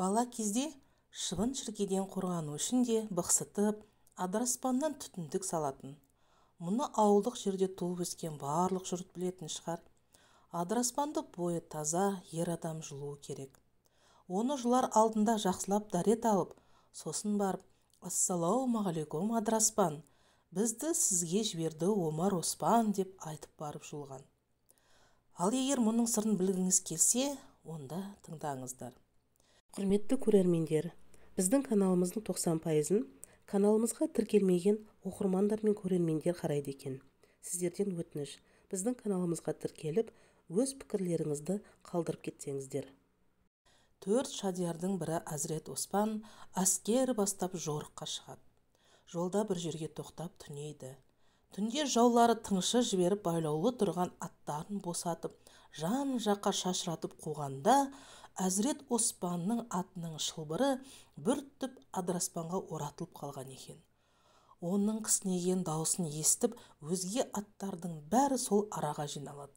Бала кезде шыбын шіркейден қорғану үшін де бықсытып, адыраспаннан түтіндік салатын. Мұны ауылдық жерде туып өскен барлық жұрт білетін шығар. Адыраспанды бойы таза ер адам жұлуы керек. Оны жұлар алдында жақсылап дәрет алып, сосын барып, «Ассалаумағалейкум, адыраспан, бізді сізге жіберді Омар Оспан» деп айтып барып жұлған. Ал егер мұның сырын білгіңіз келсе, онда тыңдаңыздар. Құрметті көрермендер, біздің каналымыздың 90%-ын каналымызға тіркелмеген оқырмандар мен көрермендер қарайды екен. Сіздерден өтініш, біздің каналымызға тіркеліп, өз пікірлеріңізді қалдырып кетсеңіздер. 4 шадиярдың бірі Әзірет Оспан әскер бастап жорыққа шығады. Жолда бір жерге тоқтап түнейді. Түнде жаулары тыңшы жіберіп байлаулы тұрған аттарын босатып, жан жаққа шашыратып қуғанда, Әзірет Оспанның атының шылбыры бір түп адыраспанға оратылып қалған екен. Оның кісінеген даусын естіп, өзге аттардың бәрі сол араға жиналады.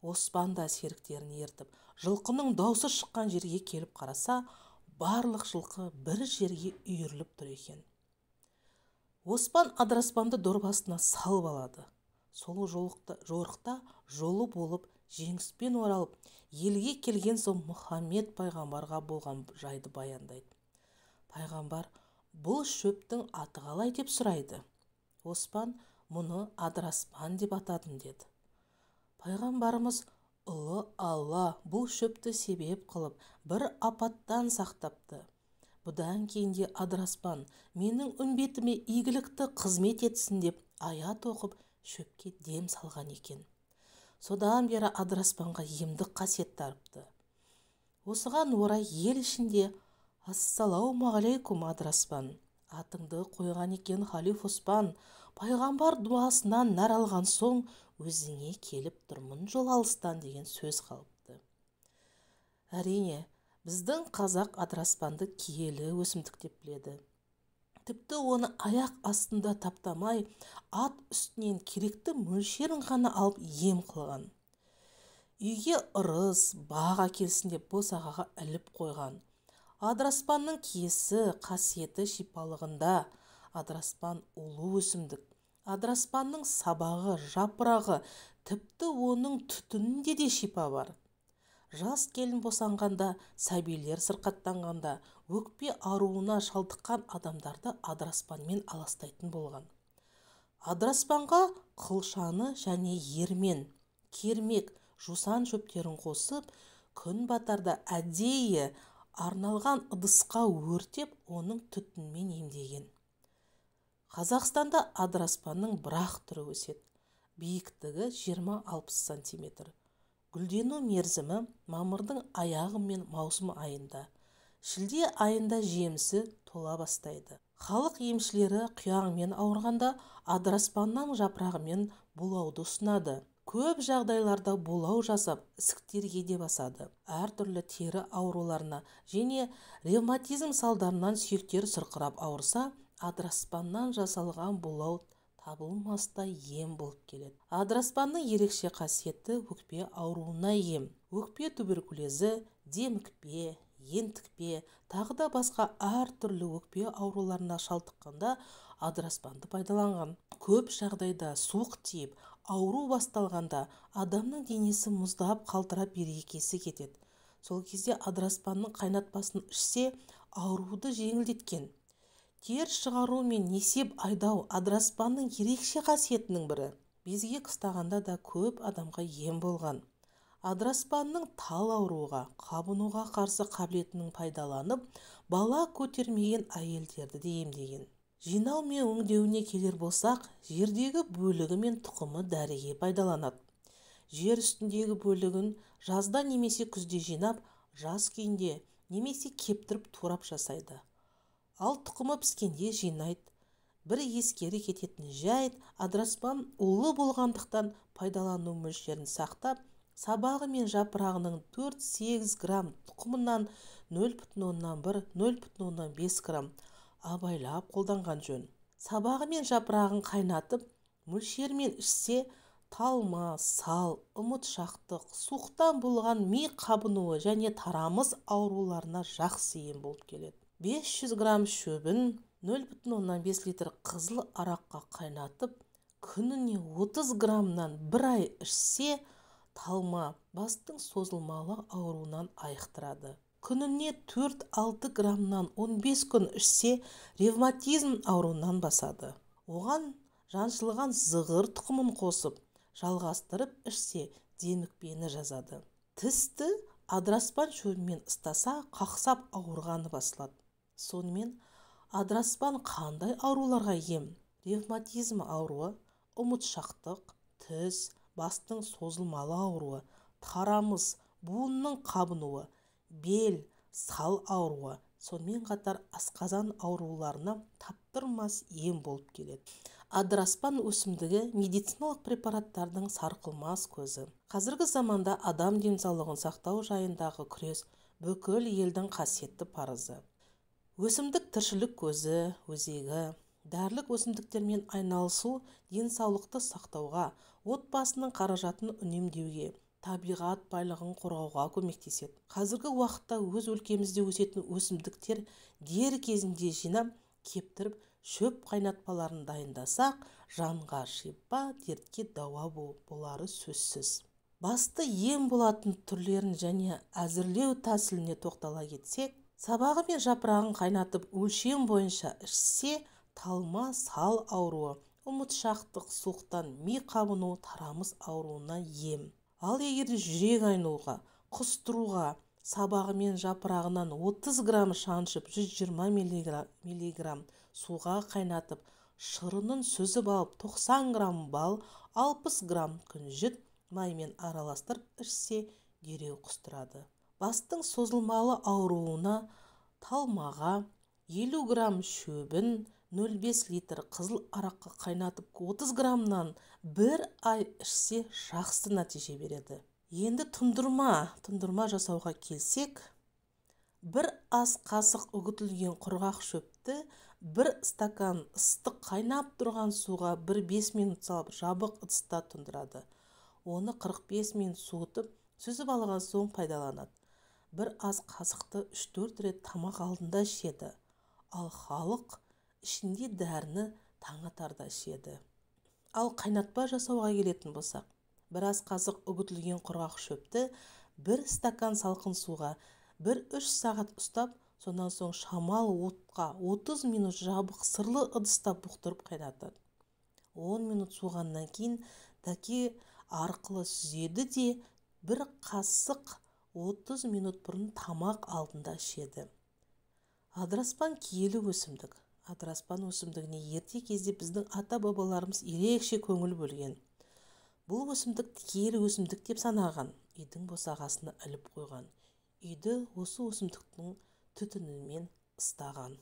Оспан да серіктерін ертіп, жылқының даусы шыққан жерге келіп қараса, барлық жылқы бір жерге үйіріліп тұр екен. Оспан адыраспанды дорбасына салып алады. Сол жорықта жолы болып, жеңіспен оралып, елге келген соң Мұхаммед пайғамбарға болған жайды баяндайды. Пайғамбар бұл шөптің аты қалай деп сұрайды. Оспан мұны адыраспан деп атадым деді. Пайғамбарымыз ұлы Алла бұл шөпті себеп қылып бір апаттан сақтапты. Бұдан кейінде адыраспан менің үмбетіме игілікті қызмет етсін деп аят оқып шөпке дем салған екен. Содан бері адыраспанға емдік қасиет дарыпты. Осыған орай ел ішінде «Ассалаумағалейкум, адыраспан, атыңды қойған екен халиф Оспан, пайғамбар дуасынан нәр алған соң өзіңе келіп тұрмын жол алыстан» деген сөз қалыпты. Әрине, біздің қазақ адыраспанды киелі өсімдік деп біледі. Тіпті оны аяқ астында таптамай, ат үстінен керекті мөлшерін ғана алып ем қылған. Үйге ырыс, баға келсін деп босағаға іліп қойған. Адыраспанның киесі, қасиеті шипалығында. Адыраспан улы өсімдік. Адыраспанның сабағы, жапырағы, тіпті оның түтінінде де шипа бар. Жас келін босанғанда, сәбилер сырқаттанғанда, өкпе ауруына шалдыққан адамдарды адыраспанмен аластайтын болған. Адыраспанға қылшаны және ермен, кермек, жусан шөптерін қосып, күн батарда әдейі арналған ыдысқа өртеп, оның түтінмен емдеген. Қазақстанда адыраспанның бір-ақ түрі өседі. Биіктігі 20-60 см. Гүлдену мерзімі мамырдың аяғы мен маусым айында. Шілде айында жемісі тола бастайды. Халық емшілері құяңмен ауырғанда адыраспанның жапырағымен булауды ұсынады. Көп жағдайларда булау жасап, ісіктерге де басады. Әртүрлі тері ауруларына және ревматизм салдарынан сүйектер сырқырап ауырса, адыраспаннан жасалған булау табылмаста ем болып келеді. Адыраспанның ерекше қасиеті өкпе ауруына ем. Өкпе туберкулезі, демікпе, ентікпе, тағы да басқа әртүрлі өкпе ауруларына шалдыққанда адыраспанды пайдаланған. Көп жағдайда суық тиіп, ауру басталғанда адамның денесі мұздап қалтырап берекесі кетеді. Сол кезде адыраспанның қайнатпасын ішсе, ауруды жеңілдеткен. Тер шығару мен несеп айдау адыраспанның ерекше қасиетінің бірі. Безгек ұстағанда да көп адамға ем болған. Адыраспанның тал ауруға, қабынуға қарсы қабілетінің пайдаланып, бала көтермеген әйелдерді де емдеген. Жинау мен өңдеуіне келер болсақ, жердегі бөлігі мен тұқымы дәріге пайдаланады. Жер үстіндегі бөлігін жазда немесе күзде жинап, жаз күйінде немесе кептіріп турап жасайды. Ал тұқымы піскенде жинайды. Бір ескері кететін жайт, адыраспан улы болғандықтан пайдалану мөлшерін сақтап, сабағы мен жапырағының 4-8 грамм, тұқымынан 0,1-0,5 грамм абайлап қолданған жөн. Сабағы мен жапырағын қайнатып, мөлшермен ішсе, талма, сал, ұмытшақтық, суықтан болған ми қабынуы және тарамыс ауруларына жақсы ем болып келеді. 500 грамм шөбін 0,5 литр қызыл араққа қайнатып, күніне 30 граммнан 1 ай ішсе, талма бастың созылмалы ауруынан айықтырады. Күніне 4-6 граммнан 15 күн ішсе, ревматизм ауруынан басады. Оған жаншылған зығыр тұқымын қосып, жалғастырып ішсе, демікпені жазады. Тісті адыраспан шөбімен ыстаса, қақсап ауырғаны басылады. Сонымен, адыраспан қандай ауруларға ем? Ревматизм ауруы, ұмытшақтық, тіс, бастың созылмалы ауруы, тарамыс, буынның қабынуы, бел, сал ауруы, сонымен қатар асқазан ауруларына таптырмас ем болып келеді. Адыраспан өсімдігі медициналық препараттардың сарқылмас көзі. Қазіргі заманда адам денсаулығын сақтау жайындағы күрес бүкіл елдің қасиетті парызы. Өсімдік тіршілік көзі, өзегі, дәрілік өсімдіктермен айналысу денсаулықты сақтауға, отбасының қаражатын үнемдеуге, табиғат байлығын қорғауға көмектеседі. Қазіргі уақытта өз өлкемізде өсетін өсімдіктер дер кезінде жинап, кептіріп, шөп қайнатпаларын дайындасақ, жанға шипа, дертке дауа болары сөзсіз. Басты ем болатын түрлерін және әзірлеу тәсіліне тоқтала кетсек, сабағы мен жапырағын қайнатып өлшем бойынша ішсе, талма, сал ауруы, ұмытшақтық, суықтан ми қабыну, тарамыс ауруына ем. Ал егер жүрек айнуға, құстыруға, сабағы мен жапырағынан 30 грамм шаншып 120 миллиграмм суға қайнатып, шырынын сүзіп алып 90 грамм бал, 60 грамм күнжіт маймен араластырып ішсе, дереу құстырады. Бастың созылмалы ауруына талмаға 50 грамм шөбін 0,5 литр қызыл араққа қайнатып 30 граммнан 1 ай ішсе, жақсы нәтиже береді. Енді тұндырма жасауға келсек, 1 ас қасық үгітілген құрғақ шөпті 1 стакан ыстық қайнап тұрған суға 1-5 минут салып жабық ыдыста тұндырады. Оны 45 минут суытып, сүзіп алған соң пайдаланады. 1 ас қасықты 3-4 рет тамақ алдында ішеді. Ал халық ішінде дәріні таңатарда ішеді. Ал қайнатпа жасауға келетін болсақ, 1 ас қасық үгітілген құрғақ шөпті 1 стакан салқын суға 1-3 сағат ұстап, сонан соң шамал отқа 30 минут жабық сырлы ыдыста бұқтырып қайнатады. 10 минут суғаннан кейін дәке арқылы сүзеді де 1 қасық 30 минут бұрын тамақ алдында ішеді. Адыраспан киелі өсімдік. Адыраспан өсімдігіне ерте кезде біздің ата-бабаларымыз ерекше көңіл бөлген. Бұл өсімдік киелі өсімдік деп санаған, үйдің босағасына іліп қойған. Үйді осы өсімдіктің түтінімен ыстаған.